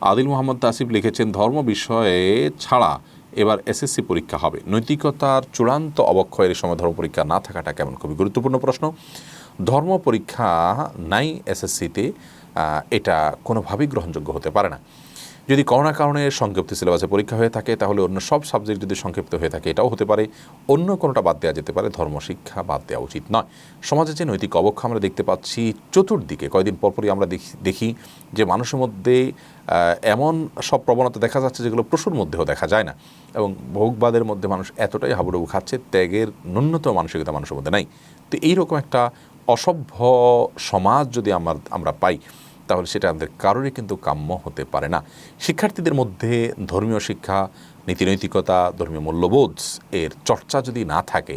আদিল মোহাম্মদ তাসিফ লিখেছেন, ধর্ম বিষয়ে ছাড়া এবার এসএসসি পরীক্ষা হবে, নৈতিকতার চূড়ান্ত অবক্ষয়ের সময় ধর্ম পরীক্ষা না থাকাটা কেমন? খুবই গুরুত্বপূর্ণ প্রশ্ন। ধর্ম পরীক্ষা নাই এসএসসিতে, এটা কোনোভাবেই গ্রহণযোগ্য হতে পারে না। যদি করোনা কারণে সংক্ষিপ্ত সিলেবাসে পরীক্ষা হয়ে থাকে তাহলে অন্য সব সাবজেক্ট যদি সংক্ষিপ্ত হয়ে থাকে এটাও হতে পারে, অন্য কোনোটা বাদ দেওয়া যেতে পারে, ধর্মশিক্ষা বাদ দেওয়া উচিত নয়। সমাজে যে নৈতিক অবক্ষয় আমরা দেখতে পাচ্ছি চতুর্দিকে, কয়েকদিন পরপরই আমরা দেখি যে মানুষের মধ্যে এমন সব প্রবণতা দেখা যাচ্ছে যেগুলো পশুর মধ্যেও দেখা যায় না, এবং ভোগবাদের মধ্যে মানুষ এতটাই হাবুডুবু খাচ্ছে, ত্যাগের ন্যূনতম মানসিকতা মানুষের মধ্যে নাই। তো এইরকম একটা অসভ্য সমাজ যদি আমরা পাই তাহলে সেটা আমাদের কারোরই কিন্তু কাম্য হতে পারে না। শিক্ষার্থীদের মধ্যে ধর্মীয় শিক্ষা, নীতিনৈতিকতা, ধর্মীয় মূল্যবোধ এর চর্চা যদি না থাকে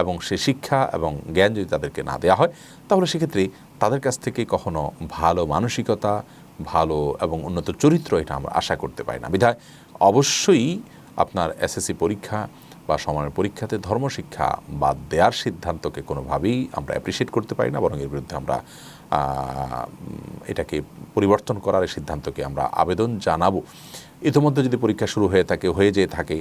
এবং সে শিক্ষা এবং জ্ঞান যদি তাদেরকে না দেওয়া হয় তাহলে সেক্ষেত্রে তাদের কাছ থেকে কখনো ভালো মানসিকতা, ভালো এবং উন্নত চরিত্র এটা আমরা আশা করতে পারি না। বিধায় অবশ্যই আপনার এসএসসি পরীক্ষা বা সময়ের পরীক্ষাতে ধর্মশিক্ষা বাদ দেওয়ার সিদ্ধান্তকে কোনোভাবেই আমরা অ্যাপ্রিসিয়েট করতে পারি না, বরং এর বিরুদ্ধে আমরা এটাকে পরিবর্তন করার সিদ্ধান্তকে আমরা আবেদন জানাবো। ইতিমধ্যে যদি পরীক্ষা শুরু হয়ে যেয়ে থাকে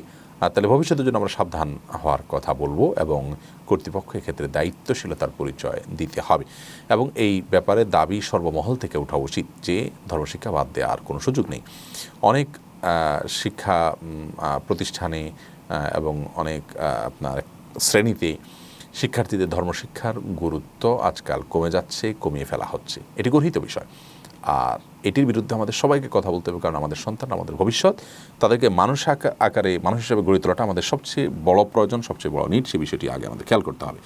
তাহলে ভবিষ্যতের জন্য আমরা সাবধান হওয়ার কথা বলবো এবং কর্তৃপক্ষের ক্ষেত্রে দায়িত্বশীলতার পরিচয় দিতে হবে, এবং এই ব্যাপারে দাবি সর্বমহল থেকে ওঠা উচিত যে ধর্মশিক্ষা বাদ দেওয়ার কোনো সুযোগ নেই। অনেক শিক্ষা প্রতিষ্ঠানে এবং অনেক আপনার শ্রেণীতে শিক্ষার্থীদের ধর্মশিক্ষার গুরুত্ব আজকাল কমে যাচ্ছে, কমিয়ে ফেলা হচ্ছে। এটি গর্হিত বিষয়, আর এটির বিরুদ্ধে আমাদের সবাইকে কথা বলতে হবে, কারণ আমাদের সন্তান আমাদের ভবিষ্যৎ, তাদেরকে মানুষ আকারে মানুষ হিসেবে গড়ে তোলাটা আমাদের সবচেয়ে বড় প্রয়োজন, সবচেয়ে বড় নিড। সে বিষয়টি আগে আমাদের খেয়াল করতে হবে।